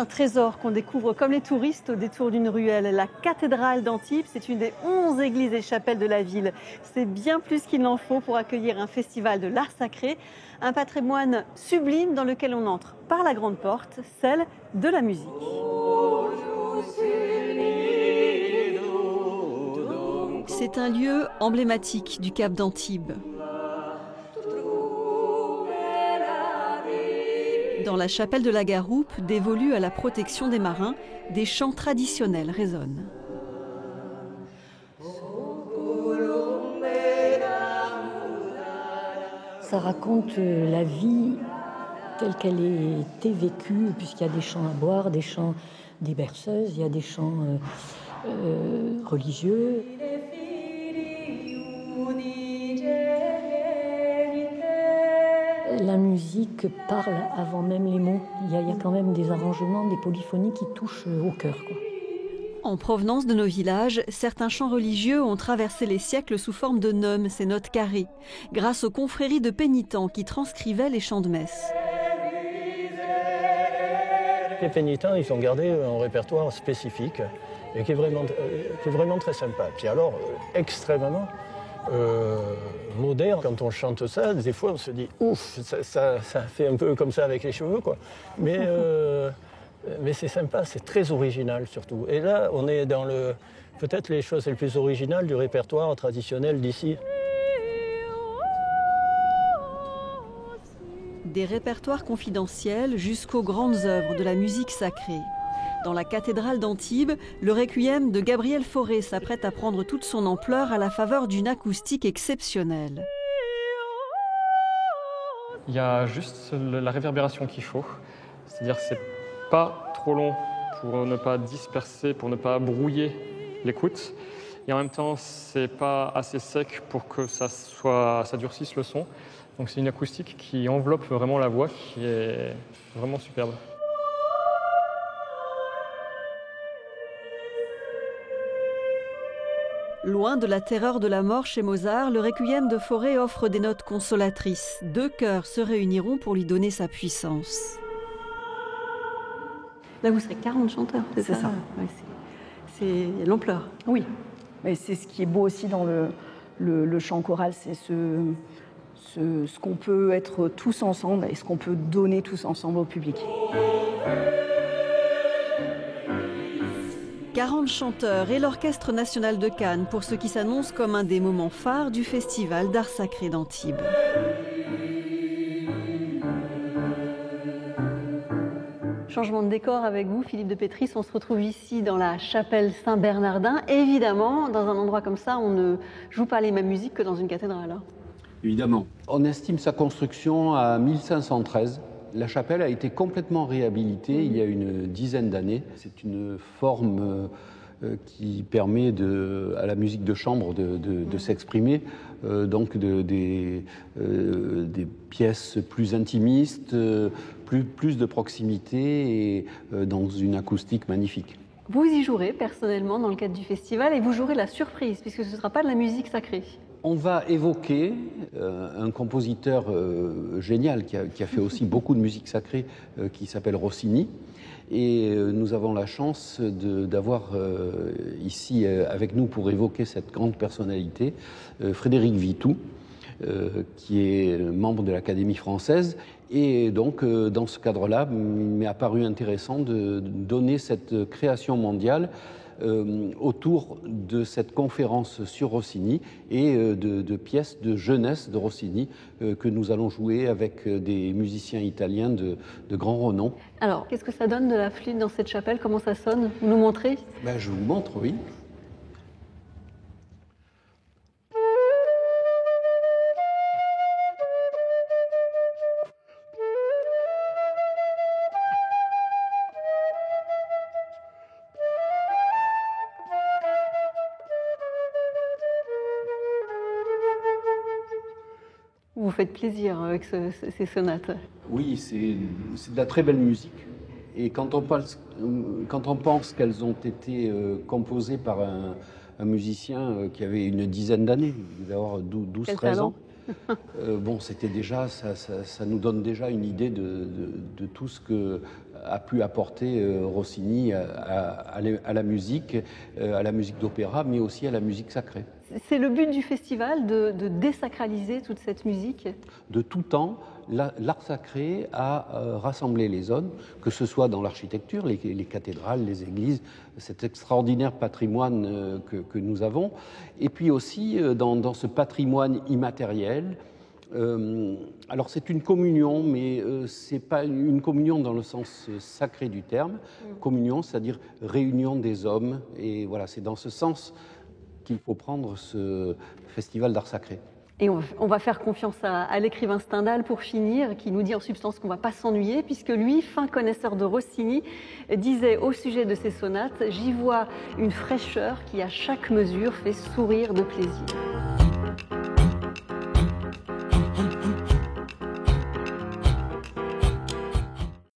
un trésor qu'on découvre comme les touristes au détour d'une ruelle. La cathédrale d'Antibes, c'est une des 11 églises et chapelles de la ville. C'est bien plus qu'il n'en faut pour accueillir un festival de l'art sacré, un patrimoine sublime dans lequel on entre par la grande porte, celle de la musique. C'est un lieu emblématique du Cap d'Antibes. Dans la chapelle de la Garoupe, dévolue à la protection des marins, des chants traditionnels résonnent. Ça raconte la vie telle qu'elle a été vécue, puisqu'il y a des chants à boire, des chants des berceuses, il y a des chants religieux. La musique parle avant même les mots. Il y a quand même des arrangements, des polyphonies qui touchent au cœur, quoi. En provenance de nos villages, certains chants religieux ont traversé les siècles sous forme de neumes, ces notes carrées, grâce aux confréries de pénitents qui transcrivaient les chants de messe. Les pénitents, ils ont gardé un répertoire spécifique et qui est vraiment très sympa. Puis alors, extrêmement moderne. Quand on chante ça, des fois on se dit ouf, ça fait un peu comme ça avec les cheveux, quoi. Mais c'est sympa, c'est très original surtout. Et là, on est dans peut-être les choses les plus originales du répertoire traditionnel d'ici. Des répertoires confidentiels jusqu'aux grandes œuvres de la musique sacrée. Dans la cathédrale d'Antibes, le requiem de Gabriel Fauré s'apprête à prendre toute son ampleur à la faveur d'une acoustique exceptionnelle. Il y a juste la réverbération qu'il faut, c'est-à-dire que c'est pas trop long pour ne pas disperser, pour ne pas brouiller l'écoute, et en même temps c'est pas assez sec pour que ça durcisse le son. Donc c'est une acoustique qui enveloppe vraiment la voix, qui est vraiment superbe. Loin de la terreur de la mort chez Mozart, le requiem de Fauré offre des notes consolatrices. Deux cœurs se réuniront pour lui donner sa puissance. Là, vous serez 40 chanteurs, c'est ça, ouais, c'est l'ampleur. Oui, mais c'est ce qui est beau aussi dans le chant choral, c'est ce qu'on peut être tous ensemble et ce qu'on peut donner tous ensemble au public. 40 chanteurs et l'Orchestre national de Cannes pour ce qui s'annonce comme un des moments phares du Festival d'art sacré d'Antibes. Changement de décor avec vous, Philippe de Pétris. On se retrouve ici dans la chapelle Saint-Bernardin. Évidemment, dans un endroit comme ça, on ne joue pas les mêmes musiques que dans une cathédrale. Évidemment. On estime sa construction à 1513. La chapelle a été complètement réhabilitée il y a une dizaine d'années. C'est une forme qui permet à la musique de chambre de s'exprimer, donc des pièces plus intimistes, plus de proximité et dans une acoustique magnifique. Vous y jouerez personnellement dans le cadre du festival et vous jouerez la surprise puisque ce ne sera pas de la musique sacrée. On va évoquer un compositeur génial qui a fait aussi beaucoup de musique sacrée qui s'appelle Rossini. Et nous avons la chance d'avoir ici avec nous pour évoquer cette grande personnalité, Frédéric Vitou, qui est membre de l'Académie française. Et donc, dans ce cadre-là, il m'est apparu intéressant de donner cette création mondiale autour de cette conférence sur Rossini et de pièces de jeunesse de Rossini que nous allons jouer avec des musiciens italiens de grand renom. Alors, qu'est-ce que ça donne de la flûte dans cette chapelle? Comment ça sonne? Vous nous montrez? Je vous montre, oui. Vous faites plaisir avec ces sonates. Oui, c'est de la très belle musique. Et quand on pense qu'elles ont été composées par un musicien qui avait une dizaine d'années, il devait avoir 12-13 ans, bon, c'était déjà, ça nous donne déjà une idée de tout ce que a pu apporter Rossini à la musique d'opéra, mais aussi à la musique sacrée. C'est le but du festival, de désacraliser toute cette musique? De tout temps, l'art sacré a rassemblé les hommes, que ce soit dans l'architecture, les cathédrales, les églises, cet extraordinaire patrimoine que nous avons, et puis aussi dans ce patrimoine immatériel. Alors c'est une communion, mais ce n'est pas une communion dans le sens sacré du terme. Communion, c'est-à-dire réunion des hommes, et voilà, c'est dans ce sens qu'il faut prendre ce festival d'art sacré. Et on va faire confiance à l'écrivain Stendhal pour finir, qui nous dit en substance qu'on ne va pas s'ennuyer, puisque lui, fin connaisseur de Rossini, disait au sujet de ses sonates « J'y vois une fraîcheur qui, à chaque mesure, fait sourire de plaisir ».